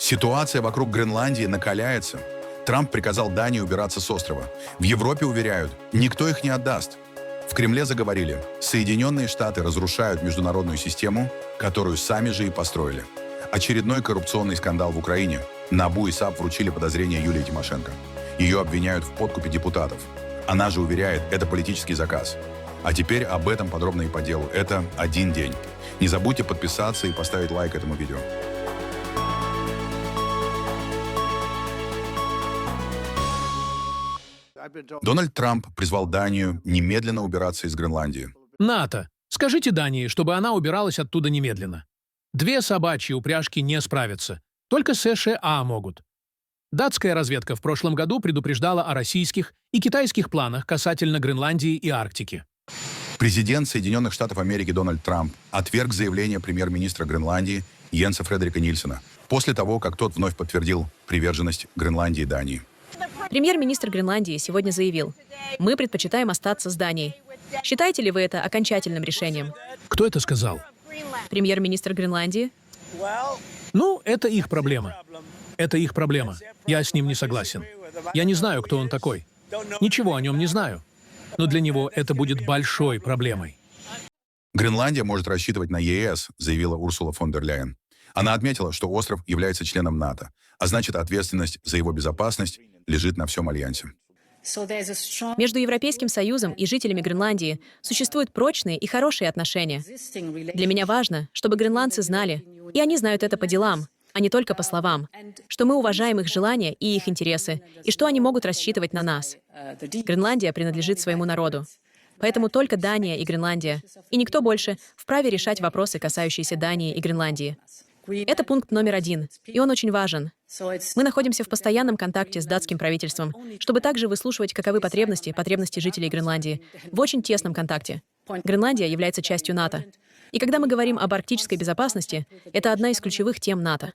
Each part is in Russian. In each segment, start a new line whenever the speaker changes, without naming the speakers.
Ситуация вокруг Гренландии накаляется. Трамп приказал Дании убираться с острова. В Европе уверяют, никто их не отдаст. В Кремле заговорили, Соединенные Штаты разрушают международную систему, которую сами же и построили. Очередной коррупционный скандал в Украине. НАБУ и САП вручили подозрения Юлии Тимошенко. Ее обвиняют в подкупе депутатов. Она же уверяет, это политический заказ. А теперь об этом подробно и по делу. Это один день. Не забудьте подписаться и поставить лайк этому видео. Дональд Трамп призвал Данию немедленно убираться из Гренландии.
НАТО, скажите Дании, чтобы она убиралась оттуда немедленно. 2 собачьи упряжки не справятся. Только США могут. Датская разведка в прошлом году предупреждала о российских и китайских планах касательно Гренландии и Арктики.
Президент Соединенных Штатов Америки Дональд Трамп отверг заявление премьер-министра Гренландии Йенса Фредерика Нильсена после того, как тот вновь подтвердил приверженность Гренландии и Дании.
Премьер-министр Гренландии сегодня заявил: «Мы предпочитаем остаться с Данией». Считаете ли вы это окончательным решением?
Кто это сказал?
Премьер-министр Гренландии?
Ну, это их проблема. Это их проблема. Я с ним не согласен. Я не знаю, кто он такой. Ничего о нем не знаю. Но для него это будет большой проблемой.
Гренландия может рассчитывать на ЕС, заявила Урсула фон дер Ляйен. Она отметила, что остров является членом НАТО, а значит, ответственность за его безопасность лежит на всем альянсе.
Между Европейским Союзом и жителями Гренландии существуют прочные и хорошие отношения. Для меня важно, чтобы гренландцы знали, и они знают это по делам, а не только по словам, что мы уважаем их желания и их интересы, и что они могут рассчитывать на нас. Гренландия принадлежит своему народу. Поэтому только Дания и Гренландия, и никто больше, вправе решать вопросы, касающиеся Дании и Гренландии. Это пункт номер 1, и он очень важен. Мы находимся в постоянном контакте с датским правительством, чтобы также выслушивать, каковы потребности жителей Гренландии, в очень тесном контакте. Гренландия является частью НАТО. И когда мы говорим об арктической безопасности, это одна из ключевых тем НАТО.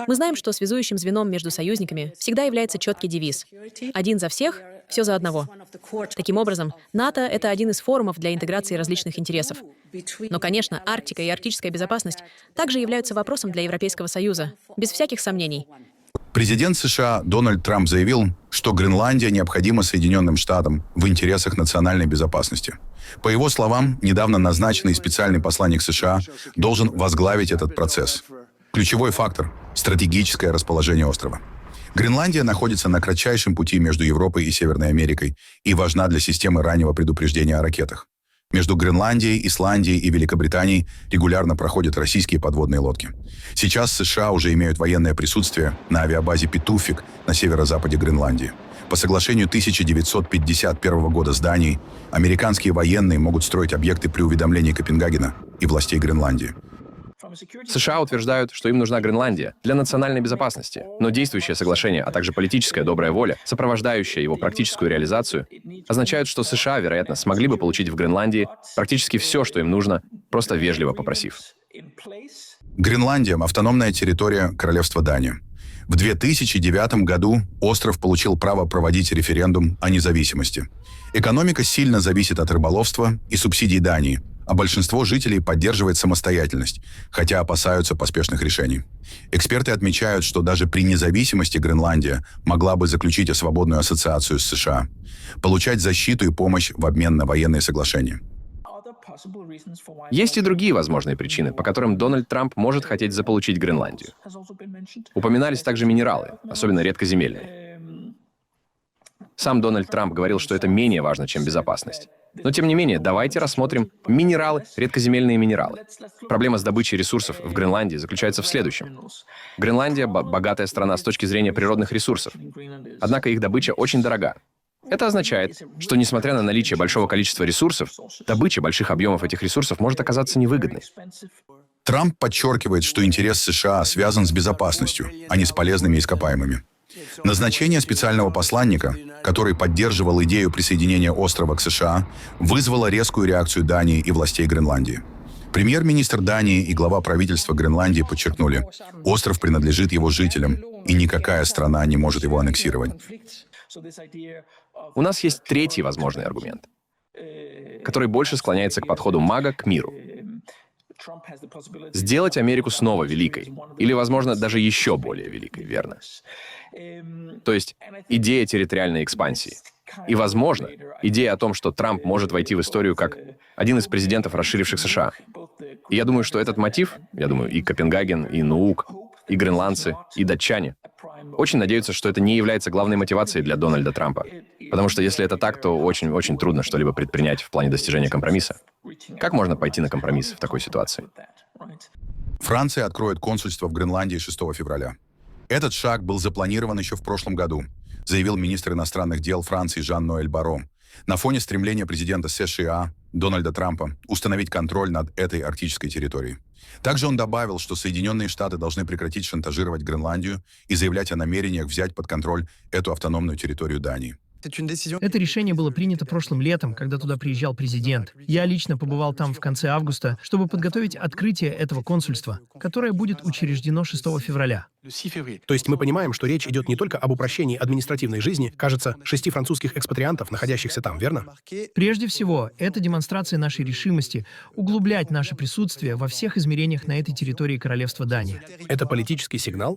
Мы знаем, что связующим звеном между союзниками всегда является четкий девиз: «Один за всех, все за одного». Таким образом, НАТО — это один из форумов для интеграции различных интересов. Но, конечно, Арктика и арктическая безопасность также являются вопросом для Европейского Союза, без всяких сомнений.
Президент США Дональд Трамп заявил, что Гренландия необходима Соединенным Штатам в интересах национальной безопасности. По его словам, недавно назначенный специальный посланник США должен возглавить этот процесс. Ключевой фактор – стратегическое расположение острова. Гренландия находится на кратчайшем пути между Европой и Северной Америкой и важна для системы раннего предупреждения о ракетах. Между Гренландией, Исландией и Великобританией регулярно проходят российские подводные лодки. Сейчас США уже имеют военное присутствие на авиабазе Петуфик на северо-западе Гренландии. По соглашению 1951 года с Данией, американские военные могут строить объекты при уведомлении Копенгагена и властей Гренландии.
США утверждают, что им нужна Гренландия для национальной безопасности, но действующее соглашение, а также политическая добрая воля, сопровождающая его практическую реализацию, означают, что США, вероятно, смогли бы получить в Гренландии практически все, что им нужно, просто вежливо попросив.
Гренландия – автономная территория Королевства Дания. В 2009 году остров получил право проводить референдум о независимости. Экономика сильно зависит от рыболовства и субсидий Дании, а большинство жителей поддерживает самостоятельность, хотя опасаются поспешных решений. Эксперты отмечают, что даже при независимости Гренландия могла бы заключить свободную ассоциацию с США, получать защиту и помощь в обмен на военные соглашения.
Есть и другие возможные причины, по которым Дональд Трамп может хотеть заполучить Гренландию. Упоминались также минералы, особенно редкоземельные. Сам Дональд Трамп говорил, что это менее важно, чем безопасность. Но, тем не менее, давайте рассмотрим минералы, редкоземельные минералы. Проблема с добычей ресурсов в Гренландии заключается в следующем. Гренландия — богатая страна с точки зрения природных ресурсов. Однако их добыча очень дорога. Это означает, что, несмотря на наличие большого количества ресурсов, добыча больших объемов этих ресурсов может оказаться невыгодной.
Трамп подчеркивает, что интерес США связан с безопасностью, а не с полезными ископаемыми. Назначение специального посланника, который поддерживал идею присоединения острова к США, вызвало резкую реакцию Дании и властей Гренландии. Премьер-министр Дании и глава правительства Гренландии подчеркнули, остров принадлежит его жителям, и никакая страна не может его аннексировать.
У нас есть третий возможный аргумент, который больше склоняется к подходу МАГА к миру. Сделать Америку снова великой. Или, возможно, даже еще более великой, верно? То есть идея территориальной экспансии. И, возможно, идея о том, что Трамп может войти в историю как один из президентов расширивших США. И я думаю, что этот мотив, и Копенгаген, и Нуук, и гренландцы, и датчане очень надеются, что это не является главной мотивацией для Дональда Трампа. Потому что если это так, то очень-очень трудно что-либо предпринять в плане достижения компромисса. Как можно пойти на компромисс в такой ситуации?
Франция откроет консульство в Гренландии 6 февраля. Этот шаг был запланирован еще в прошлом году, заявил министр иностранных дел Франции Жан-Ноэль Барро, на фоне стремления президента США Дональда Трампа установить контроль над этой арктической территорией. Также он добавил, что Соединенные Штаты должны прекратить шантажировать Гренландию и заявлять о намерениях взять под контроль эту автономную территорию Дании.
Это решение было принято прошлым летом, когда туда приезжал президент. Я лично побывал там в конце августа, чтобы подготовить открытие этого консульства, которое будет учреждено 6 февраля.
То есть мы понимаем, что речь идет не только об упрощении административной жизни, кажется, 6 французских экспатриантов, находящихся там, верно?
Прежде всего, это демонстрация нашей решимости углублять наше присутствие во всех измерениях на этой территории Королевства Дания.
Это политический сигнал?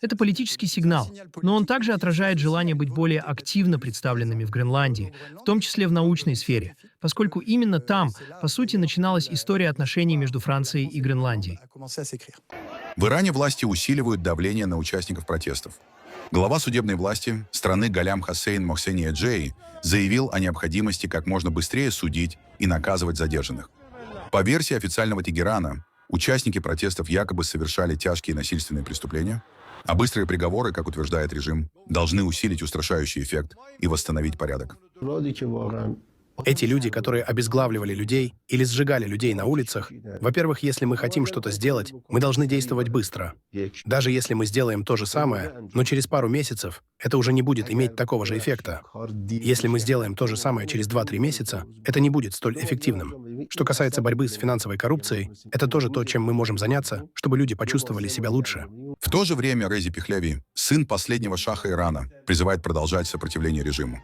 Это политический сигнал, но он также отражает желание быть более активно представленными в Гренландии, в том числе в научной сфере, поскольку именно там, по сути, начиналась история отношений между Францией и Гренландией.
В Иране власти усиливают давление на участников протестов. Глава судебной власти страны Галям Хосейн Мохсени Эджеи заявил о необходимости как можно быстрее судить и наказывать задержанных. По версии официального Тегерана, участники протестов якобы совершали тяжкие насильственные преступления, а быстрые приговоры, как утверждает режим, должны усилить устрашающий эффект и восстановить порядок.
Эти люди, которые обезглавливали людей или сжигали людей на улицах, во-первых, если мы хотим что-то сделать, мы должны действовать быстро. Даже если мы сделаем то же самое, но через пару месяцев, это уже не будет иметь такого же эффекта. Если мы сделаем то же самое через 2-3 месяца, это не будет столь эффективным. Что касается борьбы с финансовой коррупцией, это тоже то, чем мы можем заняться, чтобы люди почувствовали себя лучше.
В то же время Рези Пехлеви, сын последнего шаха Ирана, призывает продолжать сопротивление режиму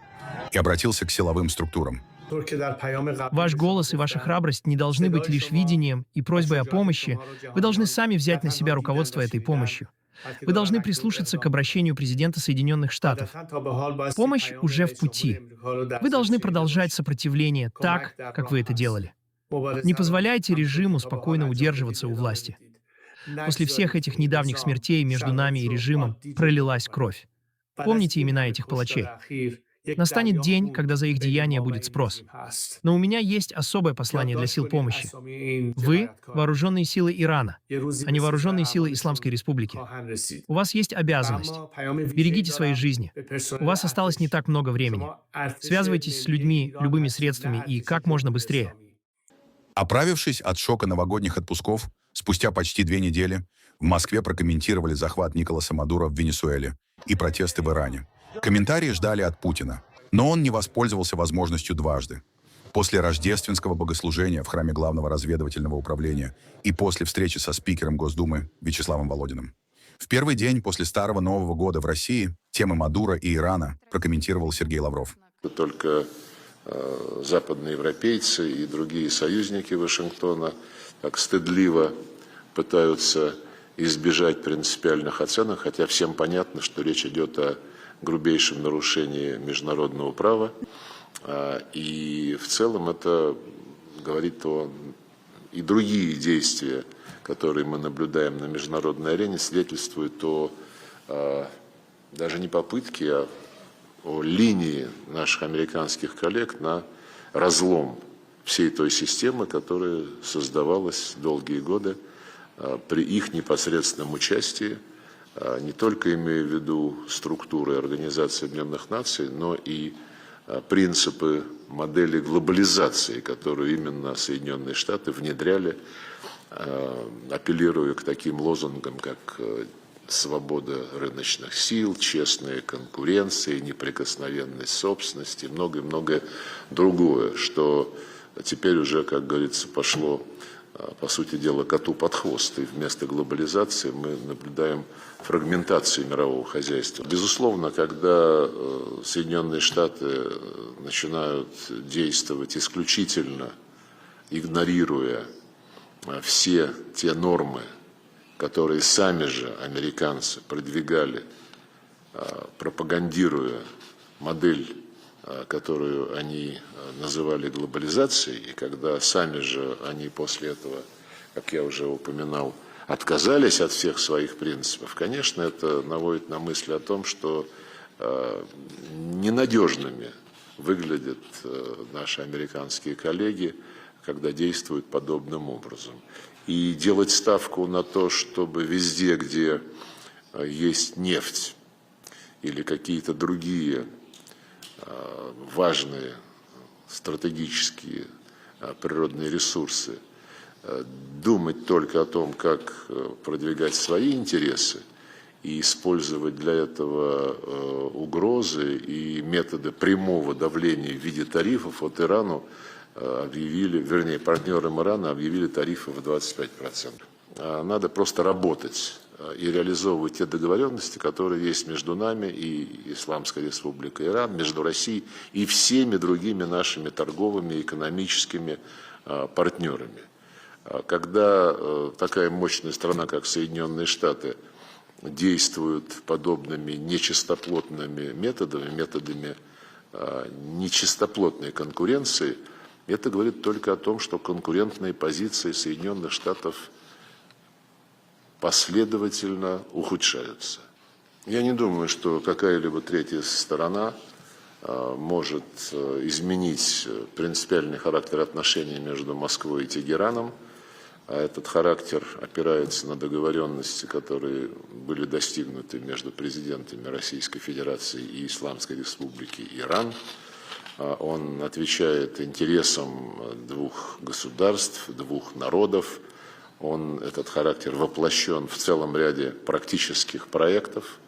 и обратился к силовым структурам.
Ваш голос и ваша храбрость не должны быть лишь видением и просьбой о помощи. Вы должны сами взять на себя руководство этой помощью. Вы должны прислушаться к обращению президента Соединенных Штатов. Помощь уже в пути. Вы должны продолжать сопротивление так, как вы это делали. Не позволяйте режиму спокойно удерживаться у власти. После всех этих недавних смертей между нами и режимом пролилась кровь. Помните имена этих палачей. Настанет день, когда за их деяния будет спрос. Но у меня есть особое послание для сил помощи. Вы — вооруженные силы Ирана, а не вооруженные силы Исламской Республики. У вас есть обязанность. Берегите свои жизни. У вас осталось не так много времени. Связывайтесь с людьми любыми средствами и как можно быстрее.
Оправившись от шока новогодних отпусков, спустя почти 2 недели в Москве прокомментировали захват Николаса Мадуро в Венесуэле и протесты в Иране. Комментарии ждали от Путина, но он не воспользовался возможностью дважды. После рождественского богослужения в храме Главного разведывательного управления и после встречи со спикером Госдумы Вячеславом Володиным. В первый день после Старого Нового года в России темы Мадуро и Ирана прокомментировал Сергей Лавров.
Только западноевропейцы и другие союзники Вашингтона так стыдливо пытаются избежать принципиальных оценок, хотя всем понятно, что речь идет о грубейшем нарушении международного права. И в целом это говорит о... И другие действия, которые мы наблюдаем на международной арене, свидетельствуют о даже не попытке, а о линии наших американских коллег на разлом всей той системы, которая создавалась долгие годы при их непосредственном участии, не только имея в виду структуры Организации Объединенных Наций, но и принципы модели глобализации, которую именно Соединенные Штаты внедряли, апеллируя к таким лозунгам, как свобода рыночных сил, честная конкуренция, неприкосновенность собственности и многое-многое другое, что теперь уже, как говорится, пошло, по сути дела, коту под хвост. И вместо глобализации мы наблюдаем фрагментацию мирового хозяйства. Безусловно, когда Соединенные Штаты начинают действовать исключительно, игнорируя все те нормы, которые сами же американцы продвигали, пропагандируя модель, которую они называли глобализацией, и когда сами же они после этого, как я уже упоминал, отказались от всех своих принципов, конечно, это наводит на мысль о том, что ненадежными выглядят наши американские коллеги, когда действуют подобным образом. И делать ставку на то, чтобы везде, где есть нефть или какие-то другие важные стратегические природные ресурсы, думать только о том, как продвигать свои интересы и использовать для этого угрозы и методы прямого давления в виде тарифов. Вот Ирану объявили, вернее, партнерам Ирана объявили тарифы в 25%. Надо просто работать и реализовывать те договоренности, которые есть между нами и Исламской Республикой Иран, между Россией и всеми другими нашими торговыми и экономическими партнерами. Когда такая мощная страна, как Соединенные Штаты, действует подобными нечистоплотными методами нечистоплотной конкуренции, это говорит только о том, что конкурентные позиции Соединенных Штатов последовательно ухудшаются. Я не думаю, что какая-либо третья сторона может изменить принципиальный характер отношений между Москвой и Тегераном. А этот характер опирается на договоренности, которые были достигнуты между президентами Российской Федерации и Исламской Республики Иран. Он отвечает интересам двух государств, двух народов. Этот характер воплощен в целом ряде практических проектов.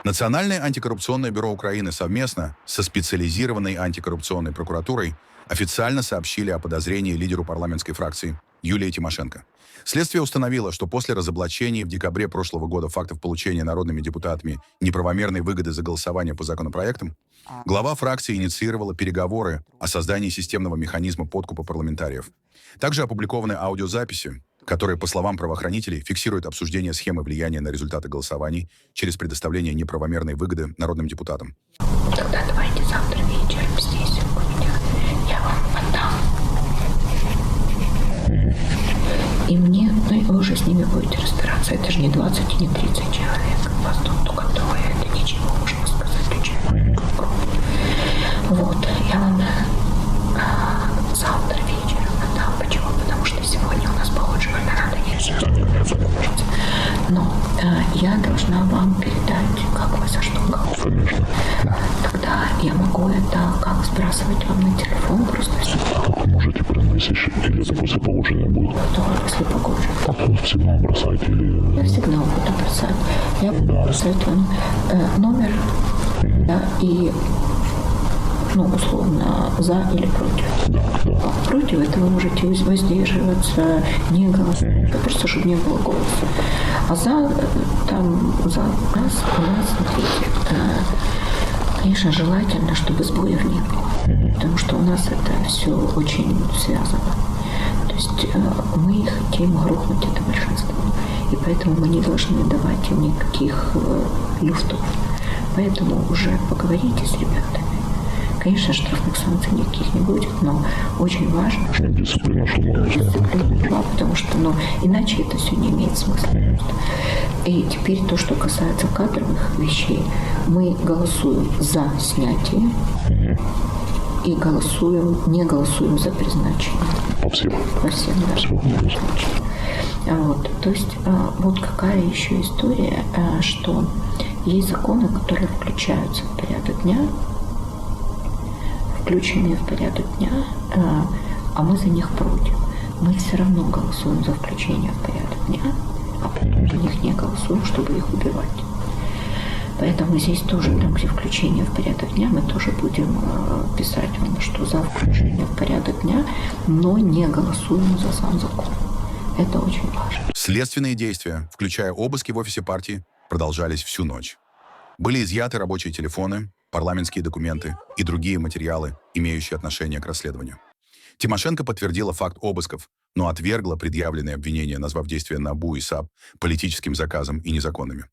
Национальное антикоррупционное бюро Украины совместно со специализированной антикоррупционной прокуратурой официально сообщили о подозрении лидеру парламентской фракции Юлии Тимошенко. Следствие установило, что после разоблачения в декабре прошлого года фактов получения народными депутатами неправомерной выгоды за голосование по законопроектам, глава фракции инициировала переговоры о создании системного механизма подкупа парламентариев. Также опубликованы аудиозаписи, которые, по словам правоохранителей, фиксируют обсуждение схемы влияния на результаты голосований через предоставление неправомерной выгоды народным депутатам.
Тогда давайте завтра вечером здесь у меня. Я вам отдам. И мне, вы уже с ними будете разбираться. Это же не 20 и не 30 человек. У вас тут только двое. Это ничего, можно сказать, для человека. Вот, я вам завтра вечером отдам. Почему? Потому что сегодня у нас погодживали, надо есть. Но я должна вам передать, как вы за что голосуете. Тогда я могу это как сбрасывать вам на телефон просто.
Как вы можете приносить? Или это после погоджения будет?
Да, после погоджения.
Как вы всегда бросаете? Или...
Я всегда буду бросать. Я буду бросать вам номер, да, и, ну, условно, за или против.
Да.
Против этого можете воздерживаться, не голосовать, просто чтобы не было голоса. А за нас, смотрите, конечно, желательно, чтобы сбоев не было, потому что у нас это все очень связано. То есть мы хотим грохнуть это большинство, и поэтому мы не должны давать им никаких люфтов. Поэтому уже поговорите с ребятами. Конечно, штрафных санкций никаких не будет, но очень важно, чтобы дисциплина была, потому что, иначе это все не имеет смысла. И теперь то, что касается кадровых вещей, мы голосуем за снятие и не голосуем за призначение.
По всем?
По всем, да. Вот, то есть вот какая еще история, что есть законы, которые включаются в порядок дня, включенные в порядок дня, а мы за них против. Мы все равно голосуем за включение в порядок дня, а потом за них не голосуем, чтобы их убивать. Поэтому здесь тоже, там, где включение в порядок дня, мы тоже будем писать вам, что за включение в порядок дня, но не голосуем за сам закон. Это очень важно.
Следственные действия, включая обыски в офисе партии, продолжались всю ночь. Были изъяты рабочие телефоны, парламентские документы и другие материалы, имеющие отношение к расследованию. Тимошенко подтвердила факт обысков, но отвергла предъявленные обвинения, назвав действия НАБУ и САП политическим заказом и незаконными.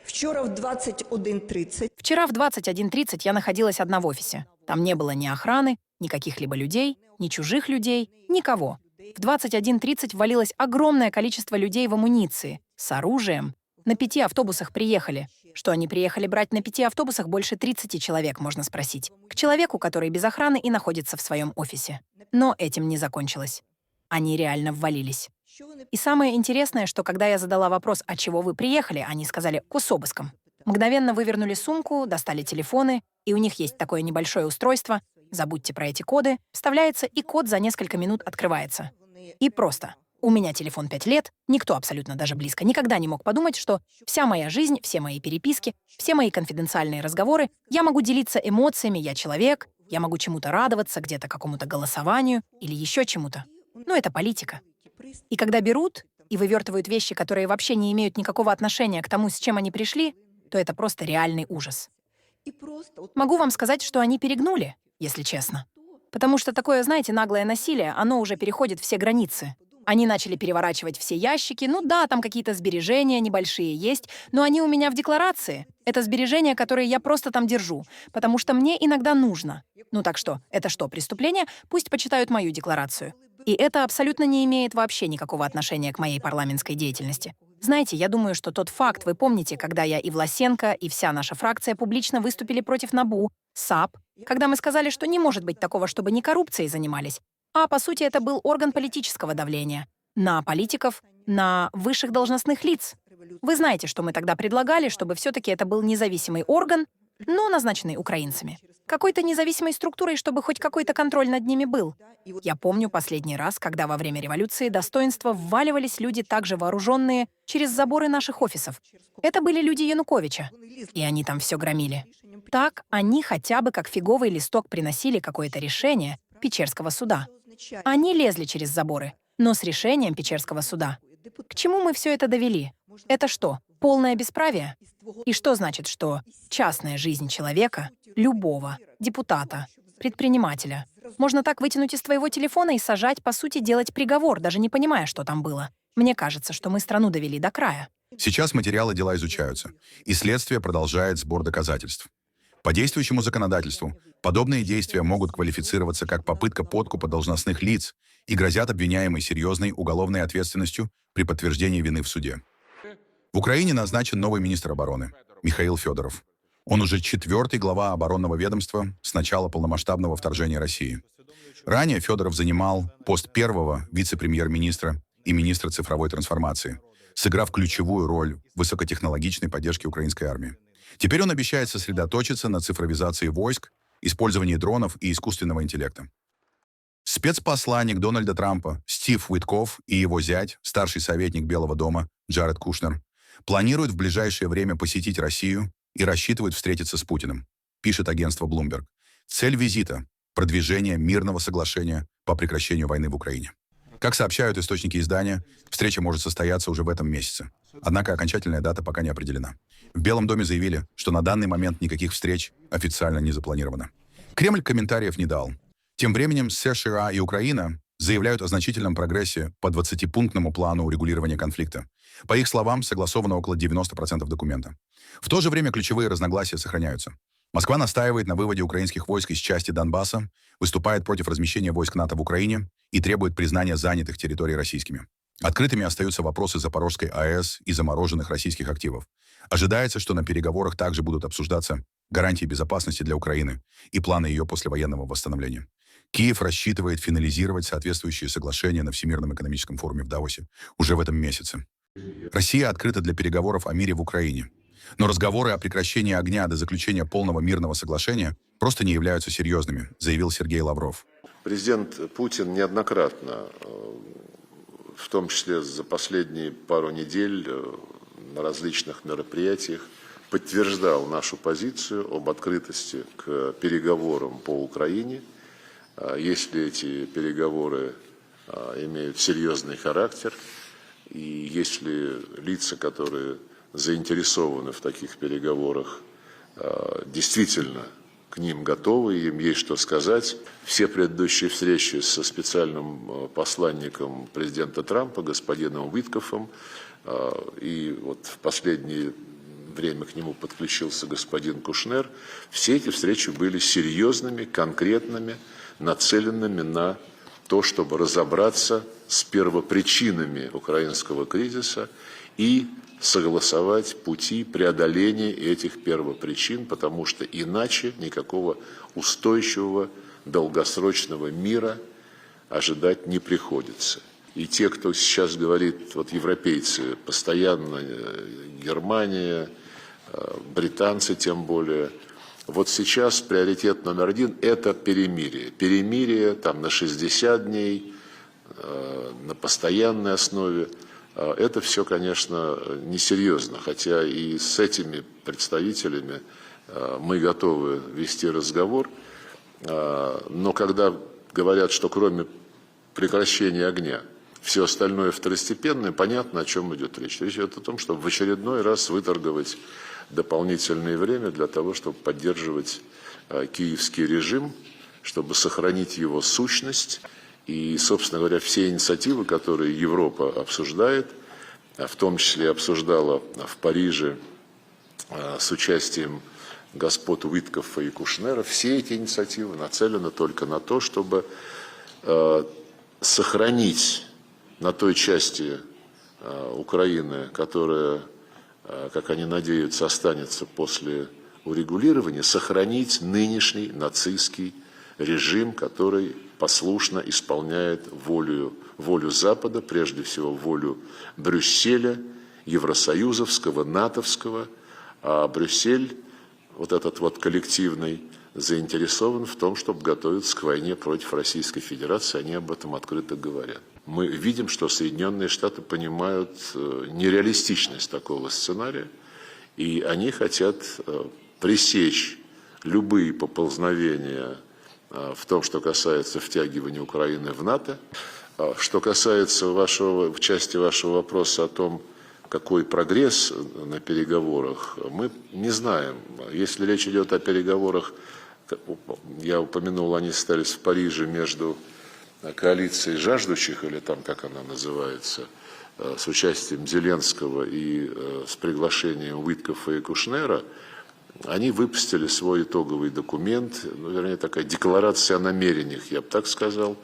Вчера в 21:30
Вчера в 21:30 я находилась одна в офисе. Там не было ни охраны, ни каких-либо людей, ни чужих людей, никого. В 21:30 ввалилось огромное количество людей в амуниции, с оружием. На 5 автобусах приехали. Что они приехали брать на 5 автобусах больше 30 человек, можно спросить. К человеку, который без охраны и находится в своем офисе. Но этим не закончилось. Они реально ввалились. И самое интересное, что когда я задала вопрос, от чего вы приехали, они сказали с обыском. Мгновенно вывернули сумку, достали телефоны, и у них есть такое небольшое устройство, забудьте про эти коды, вставляется, и код за несколько минут открывается. И просто. У меня телефон 5 лет, никто абсолютно даже близко никогда не мог подумать, что вся моя жизнь, все мои переписки, все мои конфиденциальные разговоры, я могу делиться эмоциями, я человек, я могу чему-то радоваться, где-то какому-то голосованию или еще чему-то. Но это политика. И когда берут и вывертывают вещи, которые вообще не имеют никакого отношения к тому, с чем они пришли, то это просто реальный ужас. Могу вам сказать, что они перегнули, если честно. Потому что такое, знаете, наглое насилие, оно уже переходит все границы. Они начали переворачивать все ящики. Ну да, там какие-то сбережения небольшие есть, но они у меня в декларации. Это сбережения, которые я просто там держу, потому что мне иногда нужно. Ну так что, это что, преступление? Пусть почитают мою декларацию. И это абсолютно не имеет вообще никакого отношения к моей парламентской деятельности. Знаете, я думаю, что тот факт, вы помните, когда я и Власенко, и вся наша фракция публично выступили против НАБУ, САП, когда мы сказали, что не может быть такого, чтобы не коррупцией занимались, а по сути это был орган политического давления на политиков, на высших должностных лиц. Вы знаете, что мы тогда предлагали, чтобы все-таки это был независимый орган, но назначенный украинцами. Какой-то независимой структурой, чтобы хоть какой-то контроль над ними был. Я помню последний раз, когда во время революции достоинства вваливались люди, также вооруженные, через заборы наших офисов. Это были люди Януковича. И они там все громили. Так они хотя бы как фиговый листок приносили какое-то решение Печерского суда. Они лезли через заборы, но с решением Печерского суда. К чему мы все это довели? Это что, полное бесправие? И что значит, что частная жизнь человека, любого, депутата, предпринимателя, можно так вытянуть из твоего телефона и сажать, по сути, делать приговор, даже не понимая, что там было? Мне кажется, что мы страну довели до края.
Сейчас материалы дела изучаются, и следствие продолжает сбор доказательств. По действующему законодательству подобные действия могут квалифицироваться как попытка подкупа должностных лиц и грозят обвиняемой серьезной уголовной ответственностью при подтверждении вины в суде. В Украине назначен новый министр обороны Михаил Федоров. Он уже 4-й глава оборонного ведомства с начала полномасштабного вторжения России. Ранее Федоров занимал пост первого вице-премьер-министра и министра цифровой трансформации, сыграв ключевую роль в высокотехнологичной поддержке украинской армии. Теперь он обещает сосредоточиться на цифровизации войск, использовании дронов и искусственного интеллекта. Спецпосланник Дональда Трампа Стив Уитков и его зять, старший советник Белого дома Джаред Кушнер, планируют в ближайшее время посетить Россию и рассчитывают встретиться с Путиным, пишет агентство Bloomberg. Цель визита – продвижение мирного соглашения по прекращению войны в Украине. Как сообщают источники издания, встреча может состояться уже в этом месяце. Однако окончательная дата пока не определена. В Белом доме заявили, что на данный момент никаких встреч официально не запланировано. Кремль комментариев не дал. Тем временем США и Украина заявляют о значительном прогрессе по 20-пунктному плану урегулирования конфликта. По их словам, согласовано около 90% документа. В то же время ключевые разногласия сохраняются. Москва настаивает на выводе украинских войск из части Донбасса, выступает против размещения войск НАТО в Украине и требует признания занятых территорий российскими. Открытыми остаются вопросы Запорожской АЭС и замороженных российских активов. Ожидается, что на переговорах также будут обсуждаться гарантии безопасности для Украины и планы ее послевоенного восстановления. Киев рассчитывает финализировать соответствующие соглашения на Всемирном экономическом форуме в Давосе уже в этом месяце. Россия открыта для переговоров о мире в Украине. Но разговоры о прекращении огня до заключения полного мирного соглашения просто не являются серьезными, заявил Сергей Лавров.
Президент Путин неоднократно, в том числе за последние пару недель на различных мероприятиях, подтверждал нашу позицию об открытости к переговорам по Украине. Если эти переговоры имеют серьезный характер, и если лица, которые заинтересованы в таких переговорах, действительно к ним готовы, им есть что сказать. Все предыдущие встречи со специальным посланником президента Трампа, господином Уиткофом, и вот в последнее время к нему подключился господин Кушнер, все эти встречи были серьезными, конкретными, нацеленными на то, чтобы разобраться с первопричинами украинского кризиса и согласовать пути преодоления этих первопричин, потому что иначе никакого устойчивого долгосрочного мира ожидать не приходится. И те, кто сейчас говорит, вот европейцы, постоянно, Германия, британцы тем более, вот сейчас приоритет номер один – это перемирие. Перемирие там на 60 дней, на постоянной основе. Это все, конечно, несерьезно, хотя и с этими представителями мы готовы вести разговор. Но когда говорят, что кроме прекращения огня все остальное второстепенное, понятно, о чем идет речь. Речь идет о том, чтобы в очередной раз выторговать дополнительное время для того, чтобы поддерживать киевский режим, чтобы сохранить его сущность. И, собственно говоря, все инициативы, которые Европа обсуждает, в том числе обсуждала в Париже с участием господ Уиткофа и Кушнера, все эти инициативы нацелены только на то, чтобы сохранить на той части Украины, которая, как они надеются, останется после урегулирования, сохранить нынешний нацистский режим, который послушно исполняет волю Запада, прежде всего волю Брюсселя, евросоюзовского, натовского, а Брюссель, вот этот вот коллективный, заинтересован в том, чтобы готовиться к войне против Российской Федерации, они об этом открыто говорят. Мы видим, что Соединенные Штаты понимают нереалистичность такого сценария, и они хотят пресечь любые поползновения в том, что касается втягивания Украины в НАТО. Что касается в части вашего вопроса о том, какой прогресс на переговорах, мы не знаем. Если речь идет о переговорах, я упомянул, они состоялись в Париже между коалицией жаждущих, или там, как она называется, с участием Зеленского и с приглашением Уиткофа и Кушнера, они выпустили свой итоговый документ, вернее, такая декларация о намерениях, я бы так сказал,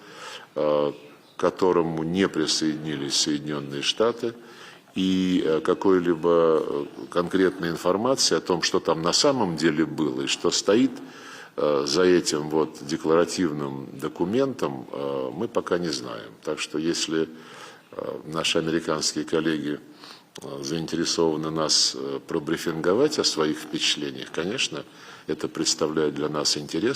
к которому не присоединились Соединенные Штаты, и какой-либо конкретной информации о том, что там на самом деле было и что стоит за этим вот декларативным документом, мы пока не знаем. Так что если наши американские коллеги заинтересованы нас пробрифинговать о своих впечатлениях, конечно, это представляет для нас интерес.